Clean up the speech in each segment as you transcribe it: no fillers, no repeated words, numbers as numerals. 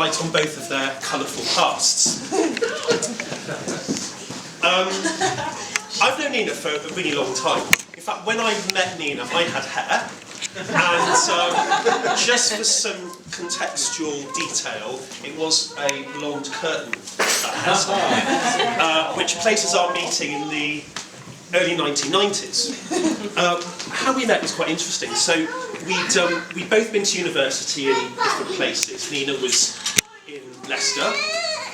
light on both of their colourful pasts. I've known Nina for a really long time. In fact, when I met Nina, I had hair. And just for some contextual detail, it was a blonde curtain hairstyle, which places our meeting in the early 1990s. How we met was quite interesting. So we'd both been to university in different places. Nina was in Leicester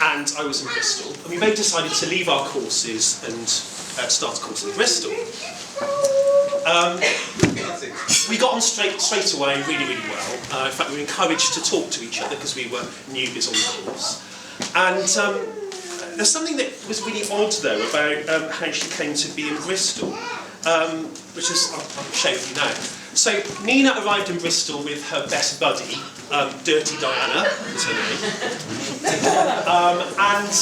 and I was in Bristol. And we both decided to leave our courses and start a course in Bristol. We got on straight away really, really well. In fact, we were encouraged to talk to each other because we were newbies on the course. And there's something that was really odd, though, about how she came to be in Bristol, which is, I'll show you now. So Nina arrived in Bristol with her best buddy, Dirty Diana, is her name, and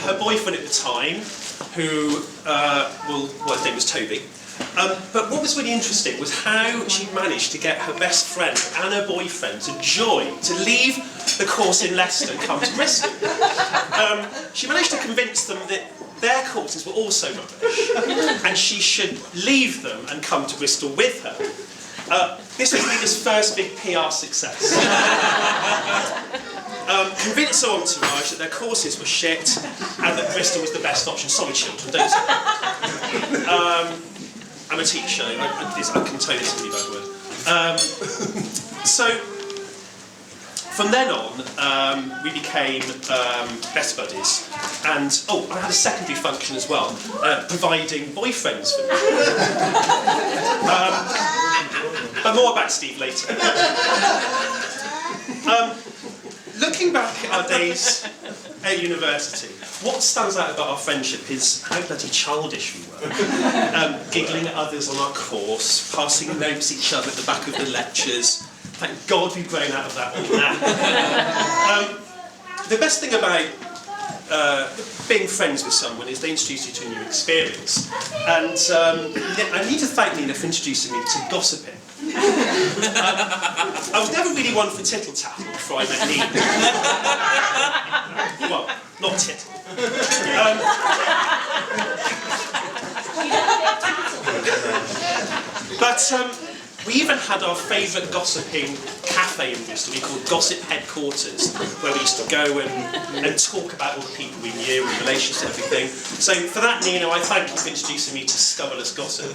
her boyfriend at the time, who, well, his name was Toby. But what was really interesting was how she managed to get her best friend and her boyfriend to leave the course in Leicester and come to Bristol. She managed to convince them that their courses were also rubbish and she should leave them and come to Bristol with her. This was Nina's first big PR success. Convince her entourage that their courses were shit and that Bristol was the best option. Sorry, children, don't say. I'm a teacher, I can tell you this is a really bad word. So, from then on, we became best buddies. And, I had a secondary function as well, providing boyfriends for me. But more about Steve later. Looking back at our days at university, what stands out about our friendship is how bloody childish we were. Giggling at others on our course, passing notes each other at the back of the lectures. Thank God we've grown out of that all now. The best thing about being friends with someone is they introduce you to a new experience. And I need to thank Nina for introducing me to gossiping. I was never really one for tittle-tattle before I met Nina. Well, not tittle. But we even had our favourite gossiping cafe in Bristol, we called Gossip Headquarters, where we used to go and talk about all the people we knew in relation to everything. So for that, Nina, I thank you for introducing me to scurrilous gossip.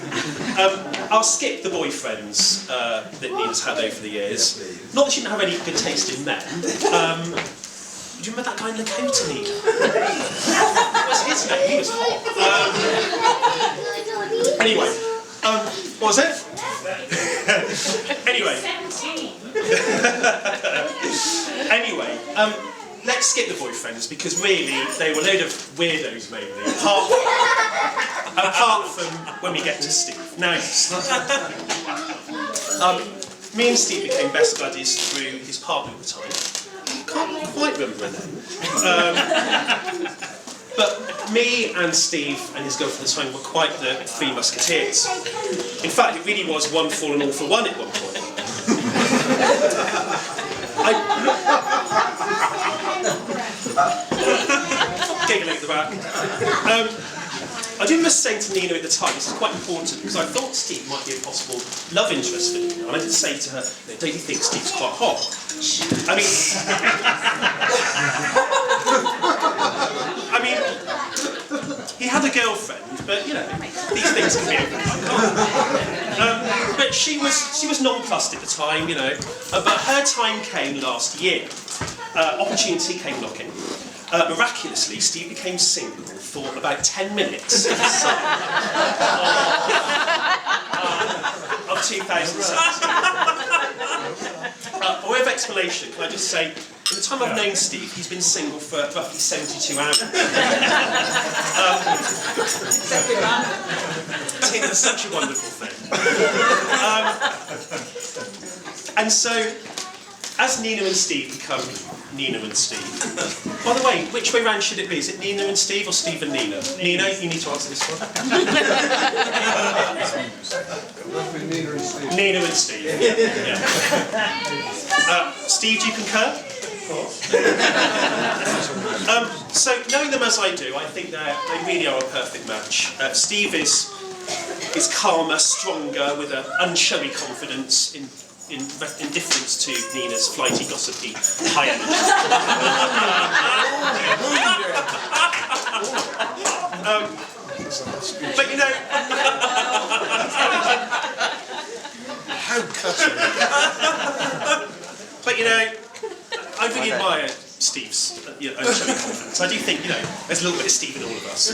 I'll skip the boyfriends that Nina's had over the years. Not that she didn't have any good taste in men. Do you remember that guy in Lakota, Nina? What was his name? He was hot. Anyway, what was it? Anyway, let's skip the boyfriends because really they were a load of weirdos mainly, apart from when we get to Steve. Now, me and Steve became best buddies through his partner at the time. I can't quite remember her name. But me and Steve and his girlfriend at the time were quite the Three Musketeers. In fact, it really was one for and all for one at one point. Giggling at the back. I did miss saying to Nina at the time, this is quite important, because I thought Steve might be a possible love interest for Nina, and I did say to her, don't you think Steve's quite hot? I mean, he had a girlfriend, but you know, these things can be okay. But she was nonplussed at the time, you know. But her time came last year. Opportunity came knocking. Miraculously, Steve became single for about 10 minutes in the summer of 2017. By way of explanation, can I just say, in the time I've known Steve, he's been single for roughly 72 hours. I think that's such a wonderful thing. And so, as Nina and Steve become Nina and Steve. By the way, which way round should it be? Is it Nina and Steve or Steve and Nina? Nina, you need to answer this one. Nina and Steve. Nina and Steve. Yeah. Steve, do you concur? course. So knowing them as I do, I think they really are a perfect match. Steve is calmer, stronger, with an unshowy confidence in difference to Nina's flighty, gossipy, high energy. But you know, How cutting. but you know, I really admire Steve's unshowy confidence. I do think, you know, there's a little bit of Steve in all of us.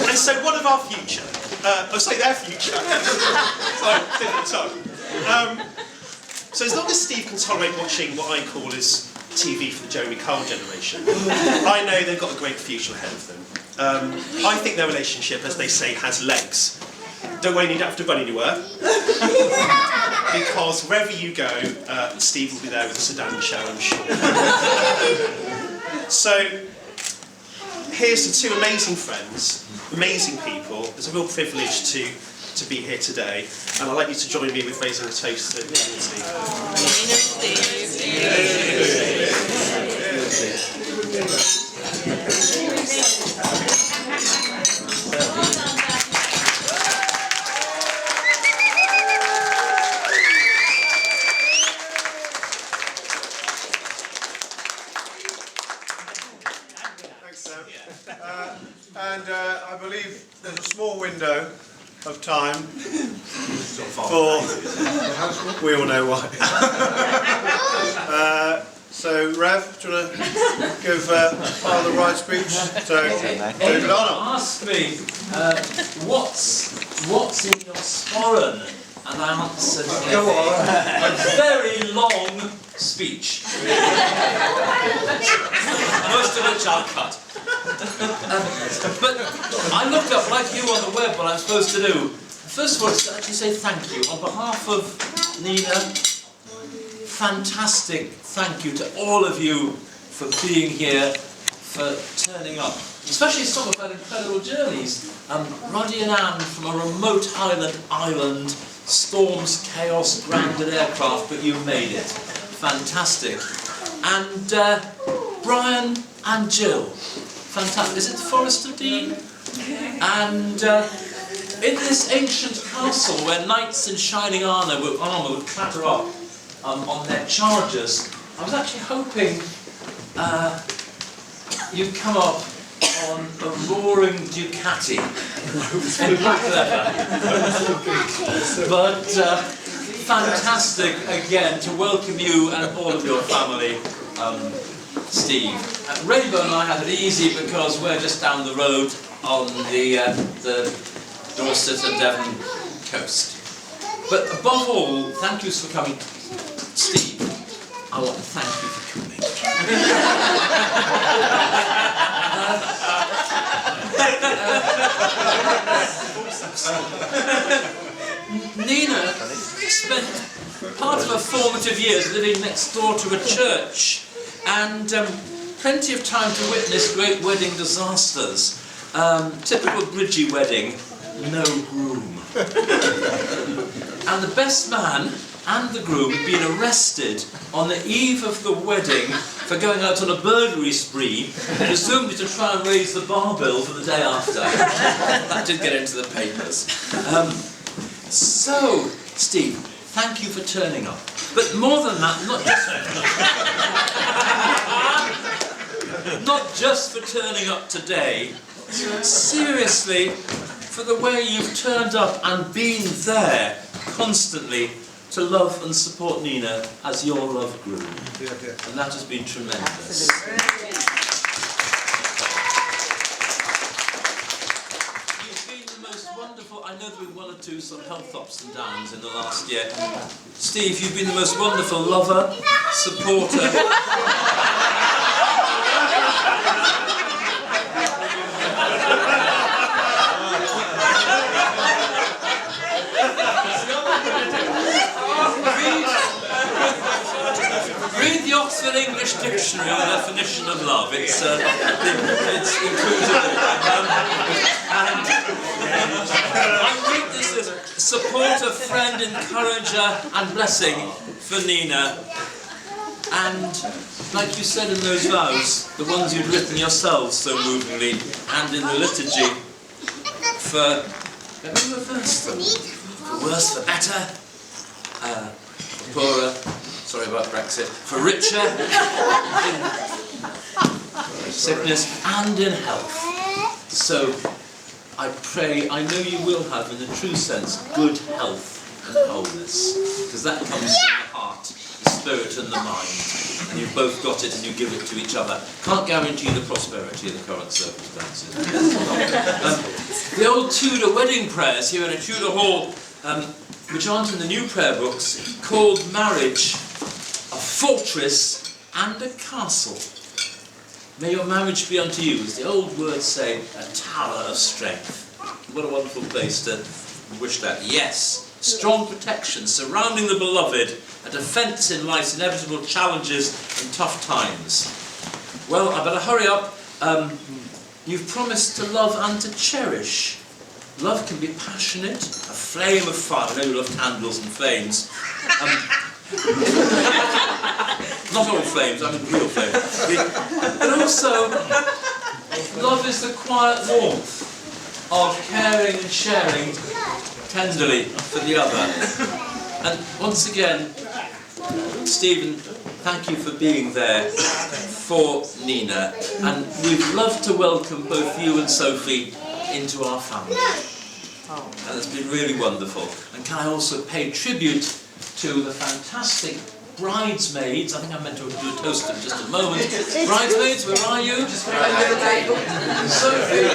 and so what of our future? Their future. Sorry, different tone. So as long as Steve can tolerate watching what I call as TV for the Jeremy Kyle generation, I know they've got a great future ahead of them. I think their relationship, as they say, has legs. Don't worry, you don't have to run anywhere. Because wherever you go, Steve will be there with a sedan show, I'm sure. So, here's to two amazing friends, amazing people. It's a real privilege to be here today, and I'd like you to join me with raising a toast to Nina and Steve. Thanks, Sam. I believe there's a small window of time for... We all know why. So, Rev, do you want to give part of the right speech to David Arnold? Ask me, what's in your sporran? And I answered a very long speech. Most of which I'll cut. But I looked up, like you on the web, what I'm supposed to do. First of all, to actually say thank you. On behalf of Nina, fantastic thank you to all of you for being here, for turning up. Especially some of our incredible journeys. Roddy and Anne from a remote Highland island, storms, chaos, grounded aircraft, but you made it. Fantastic. And Brian and Jill. Fantastic. Is it Forest of Dean? And in this ancient castle where knights in shining armour would clatter up on their chargers, I was actually hoping you'd come up on a roaring Ducati. But fantastic again to welcome you and all of your family, Steve. Rainbow and I had it easy because we're just down the road on the Dorset and Devon coast. But above all, thank yous for coming. Steve, I want to thank you for coming. Nina spent part of her formative years living next door to a church, and plenty of time to witness great wedding disasters. Typical Bridgie wedding, no groom. And the best man and the groom had been arrested on the eve of the wedding for going out on a burglary spree, presumably to try and raise the bar bill for the day after. That did get into the papers. So, Steve, thank you for turning up. But more than that, not just for turning up today, seriously, for the way you've turned up and been there constantly to love and support Nina as your love grew. And that has been tremendous. You've been the most wonderful, I know there have been one or two sort of health ups and downs in the last year. Steve, you've been the most wonderful lover, supporter. Read the Oxford English Dictionary on the definition of love. It's included. And I read this as supporter, friend, encourager, and blessing for Nina. And like you said in those vows, the ones you'd written yourselves so movingly, and in the liturgy, for reverse them. For worse, for better, for poorer, sorry about Brexit, for richer, in sickness and in health. So I pray, I know you will have, in the true sense, good health and wholeness, because that comes from the heart, the spirit and the mind, and you've both got it and you give it to each other. Can't guarantee the prosperity in the current circumstances. The old Tudor wedding prayers here in a Tudor hall, which aren't in the new prayer books, called marriage a fortress and a castle. May your marriage be unto you, as the old words say, a tower of strength. What a wonderful place to wish that. Yes, strong protection surrounding the beloved, a defence in life's inevitable challenges and tough times. Well, I better hurry up. You've promised to love and to cherish. Love can be passionate, a flame of fire. I know you love candles and flames. Not all flames, I mean real flames. But also, love is the quiet warmth of caring and sharing tenderly for the other. And once again, Stephen, thank you for being there for Nina. And we'd love to welcome both you and Sophie into our family. And it's been really wonderful. And can I also pay tribute to the fantastic bridesmaids. I think I meant to do a toast in just a moment. Bridesmaids, where are you? Sophie,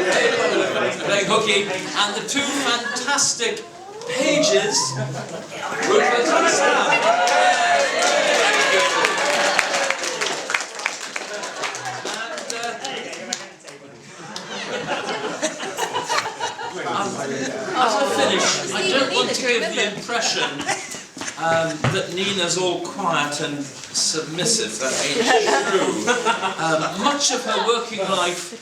playing hooky, and the two fantastic pages, Rupert and Sam. As I finish, I don't want to give the impression that Nina's all quiet and submissive. That ain't true. Much of her working life,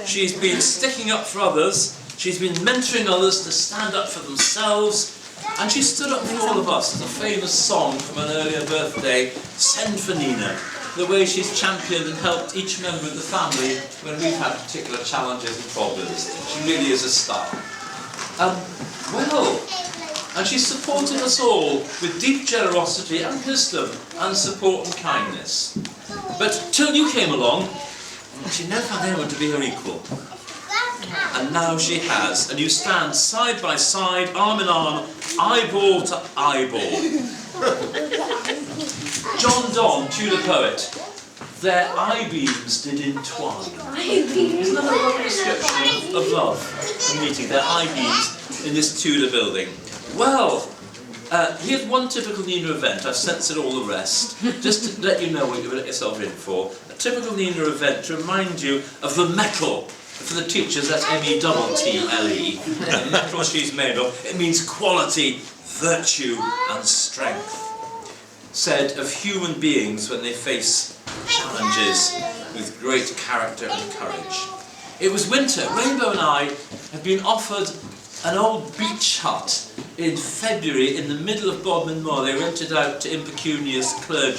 she's been sticking up for others, she's been mentoring others to stand up for themselves, and she stood up for all of us. There's a famous song from an earlier birthday, Send for Nina, the way she's championed and helped each member of the family when we've had particular challenges and problems. She really is a star. And she supported us all with deep generosity and wisdom and support and kindness. But till you came along, she never found anyone to be her equal. And now she has, and you stand side by side, arm in arm, eyeball to eyeball. John Donne, Tudor poet, their eye-beams did entwine. Isn't that a lovely description of love and meeting, their eye-beams in this Tudor building? Well, here's one typical Nina event. I've censored all the rest, just to let you know what you've let yourself in for. A typical Nina event to remind you of the metal. For the teachers, that's M-E-T-T-L-E. The metal she's made of. It means quality, virtue, and strength. Said of human beings when they face challenges with great character and courage. It was winter. Rainbow and I had been offered an old beach hut in February in the middle of Bodmin Moor. They rented out to impecunious clergy.